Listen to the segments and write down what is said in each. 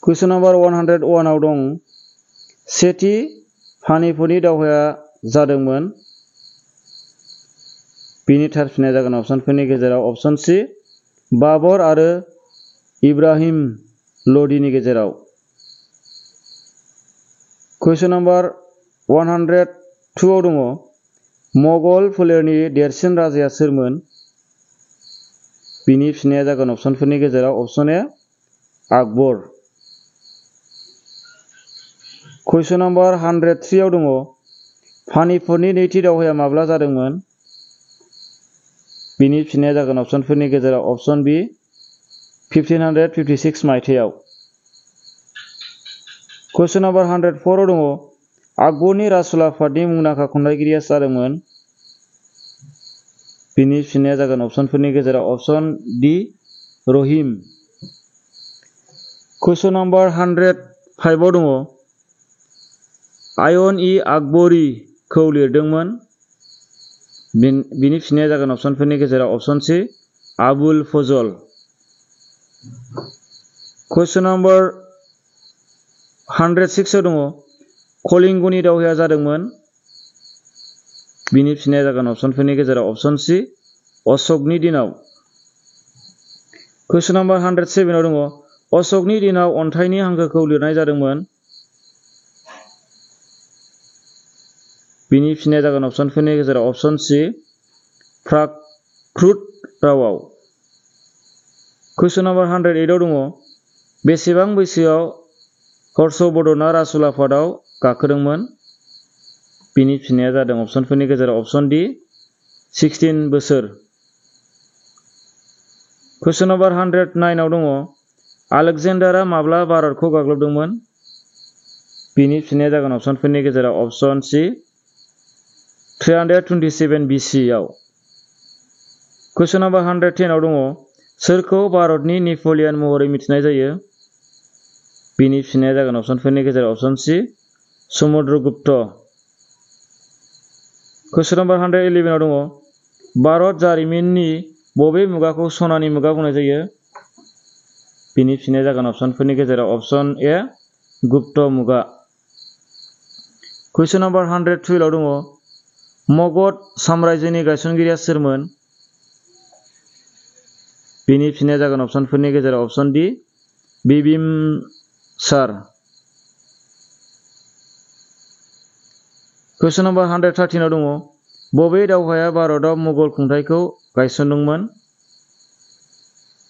कुइसन number 101 आव दं सेथि पानिपतनि दावहाया जादोंमोन बिनि थार फिननाया जागोन अपसनफोरनि गेजेराव अपसन सि बाबर आरो इब्राहिम ल'दीनि गेजेराव कुइसन नम्बर 102 आव दङ मुगल फोलेरनि देरसिन राजाया सोरमोन बिनि फिननाया जागोन अपसनफोरनि गेजेराव अपसन ए आकबर कुइसन नम्बर 103 आव दङ पानिपतनि नैथि दावहाया माब्ला जादोंमोन बिनि फिननाया जागोन अपसनफोरनि गेजेराव अपसन बी 1556 मायथाइयाव कुइसन नम्बर 104 आव दङ आकबरनि राजउलाफादनि मुंदांखा खन्थाइगिरिया जादोंमोन बिनि फिननाया जागोन अपसनफोरनि गेजेराव अपसन डी रहिम कुइसन नम्बर 105 आव दङ आयन इ आकबरी खौ लिरदोंमोन बिनि फिननाया जागोन अपसनफोरनि गेजेराव अपसन सी आबुल फजल कुइसन नम्बर 106 आव दङ कलिंगनि दावहाया जादोंमोन बिनि फिननाया जागोन अपसनफोरनि गेजेराव अपसन सी अशोकनि दिनाव कुइसन नम्बर 107 आव दङ अशोकनि दिनाव अन्थाइनि हांखोखौ लिरनाय जादोंमोन बिनि फिननाया जागोन अपसनफोरनि गेजेराव अपसन सी प्राकृत रावआव कुइसन नम्बर 108 आव दङ बेसेबां बैसोआव हर्षवर्धनआ राजउलाफादाव गाखोदोंमोन बिनि फिननाया जादों अपसनफोरनि गेजेराव अपसन डी 16 बोसोर कुइसन नम्बर 109 आव दङ आलेकजेन्डारआ माब्ला भारतखौ गाग्लोबदोंमोन बिनि फिननाया जागोन अपसनफोरनि गेजेराव अपसन सी 327 BC आव कुइसन नम्बर 110 आव दङ सोरखौ भारतनि नेपलियन महरै मिथिनाय जायो बिनि फिननाया जागोन अपसनफोरनि गेजेराव अपसन सी समुद्रगुप्त कुइसन नम्बर 111 आव दङ भारत जारिमिननि बबे मुगाखौ सनानि मुगा बुंनाय जायो बिनि फिननाया जागोन अपसनफोरनि गेजेराव अपसन ए गुप्त मुगा कुइसन नम्बर 112 आव दङ मगध साम्रायजोनि गायसनगिरिया सोरमोन बिनि फिननाया जागोन अपसनफोरनि गेजेराव अपसन डी बिबिमसार कुइसन नम्बर 113 आव दङ बबे दावहाया भारतआव मुगल खुंथायखौ गायसनदोंमोन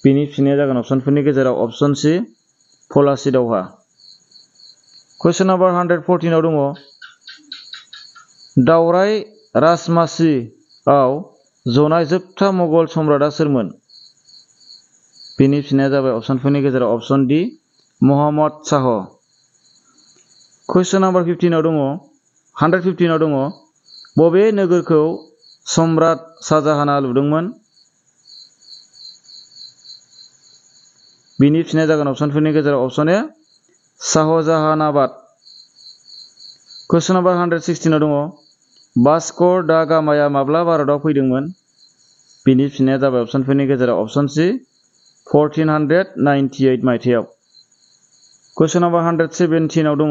बिनि फिननाया जागोन अपसनफोरनि गेजेराव अपसन सी पलाची दावहा कुइसन नम्बर 114 आव दङ दावराय राजमासिआव जनाय जोबथा मुगल सम्राटआ सोरमोन बिनि फिननाया जाबाय अपसनफोरनि गेजेराव अपसन डी मुहम्मद शाह कुइसन नम्बर 115 आव दङ बबे नोगोरखौ सम्राट शाहजाहानआ लुदोंमोन बिनि फिननाया जागोन अपसनफोरनि गेजेराव अपसन ए शाहजाहानाबाद कुइसन नम्बर 116 आव दङ वास्को दा गामाया माब्ला भारतआव फैदोंमोन बिनि फिननाया जाबाय अपसनफोरनि गेजेराव अपसन सी 1498 मायथाइयाव कुइसन नम्बर 117 आव दङ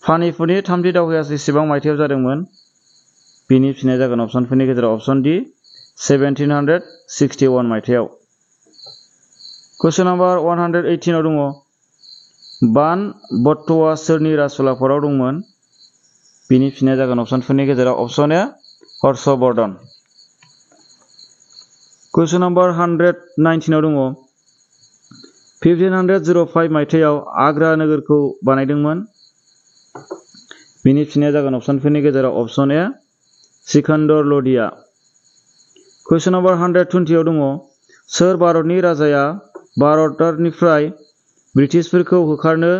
पानिपतनि थामथि दावहाया बेसेबां मायथाइयाव जादोंमोन बिनि फिननाया जागोन अपसनफोरनि गेजेराव अपसन डी 1761 मायथाइयाव कुइसन नम्बर 118 आव दङ बान बट्ट'आ सोरनि राजउलाफादाव दंमोन बिनि फिननाया जागोन अपसनफोरनि गेजेराव अपसन ए हर्षवर्धन कुइसन नम्बर 119 आव दङ 1505 मायथाइयाव आग्रा नोगोरखौ बानायदोंमोन बिनि फिननाया जागोन अपसनफोरनि गेजेराव अपसन ए सिकन्दर ल'दीआ कुइसन नम्बर 120 आव दङ सोर भारतनि राजाया भारतनिफ्राय ब्रिटिशफोरखौ होखारनो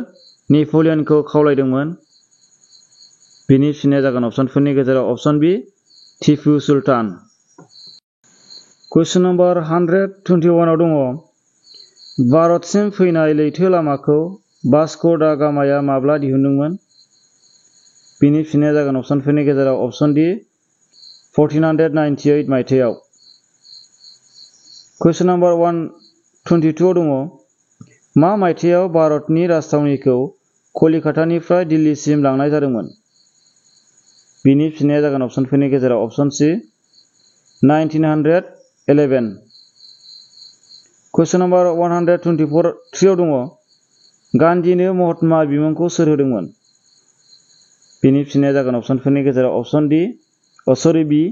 नेपलियनखौ खावलायदोंमोन बिनि फिननाया जागोन अपसनफोरनि गेजेराव अपसन बी टिपु सुल्तान कुइसन नम्बर 121 आव दङ भारतसिम फैनाय लैथो लामाखौ वास्को दा गामाया माब्ला दिहुनदोंमोन बिनि फिननाया जागोन अपसनफोरनि गेजेराव अपसन डी 1498 मायथाइयाव कुइसन नम्बर 122 आव दङ मा मायथाइयाव भारतनि राजथावनिखौ कलिकातानिफ्राय दिल्लीसिम लांनाय जादोंमोन? बिनि फिननाया जागोन अपसनफोरनि गेजेराव अपसन सि 1911। कुइसन नम्बर 124 आव दङ गान्धीनो महात्मा बिमुंखौ सोर होदोंमोन? बिनि फिननाया जागोन अपसनफोरनि गेजेराव अपसन बि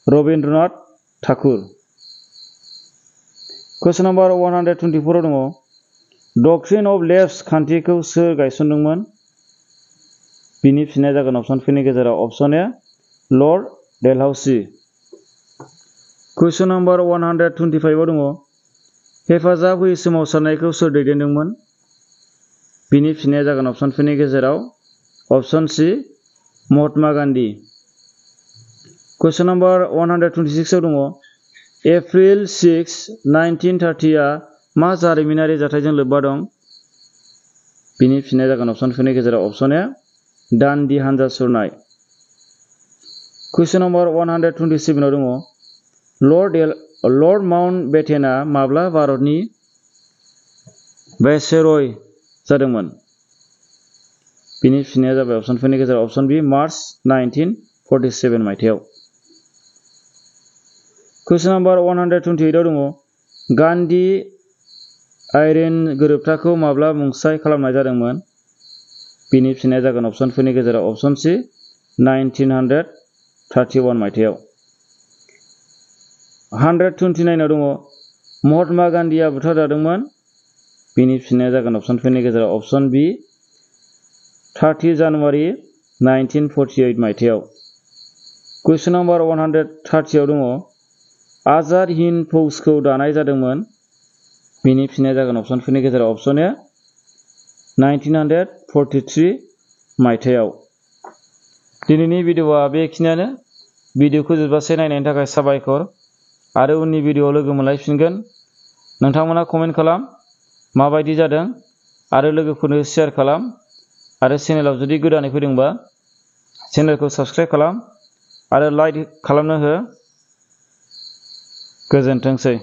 रबीन्द्रनाथ ठाकुर। कुइसन नम्बर 124 आव दङ डक्ट्रिन अफ लेफ्ट खान्थिखौ सोर गायसनदोंमोन? बिनि फिननाया जागोन अपसनफोरनि गेजेराव अपसन ए लर्ड डेलहाउसी। कुइसन नम्बर 125 आव दङ हेफाजाब होयै सोमावसारनायखौ सोर दैदेनदोंमोन? बिनि फिननाया जागोन अपसनफोरनि गेजेराव अपसन सि महात्मा गान्धी। कुइसन नम्बर 126 आव दङ एप्रिल 6, 1930 आ मा जारिमिनारि जाथायजों लोब्बा दं? बिनि फिननाया जागोन अपसनफोरनि गेजेराव अपसन ए दान्डी हानजा सुरनाय। कुइसन नम्बर 127 आव दङ लर्ड माउन्टबेटेनआ माब्ला भारतनि वाइसरय जादोंमोन? बिनि फिननाया जाबाय अपसनफोरनि गेजेराव अपसन बि मार्च 1947 मायथाइयाव। कुइसन नम्बर 128 आव दङ गान्धी आइरेन गोरोबथाखौ माब्ला मुंसाइ खालामनाय जादोंमोन? बिनि फिननाया जागोन अपसनफोरनि गेजेराव अपसन सि 1931 मायथाइयाव। 129 आव दङ महात्मा गान्धीआ बुथारजादोंमोन। बिनि फिननाया जागोन अपसनफोरनि गेजेराव अपसन बि 30 जानुवारि 1948 मायथाइयाव। कुइसन नम्बर 130 आव दङ आजाद हिन्द फौजखौ दानाय जादोंमोन। बिनि फिननाया जागोन अपसनफोरनि गेजेराव अपसन ए 1943 मायथाइयाव। दिनैनि भिडिअआ बेखिनियानो। भिडिअखौ जोबजासे नायनायनि थाखाय साबायखर आरो उननि भिडिअआव लोगो मोनलायफिनगोन। नोंथांमोना कमेन्ट खालाम माबायदि जादों आरो लोगोफोरनो शेयार खालाम आरो चेनेलाव जुदि गोदानै फैदोंबा चेनेलखौ साबस्क्राइब खालाम आरो लाइक खालामनो हो। गोजोनथोंसै।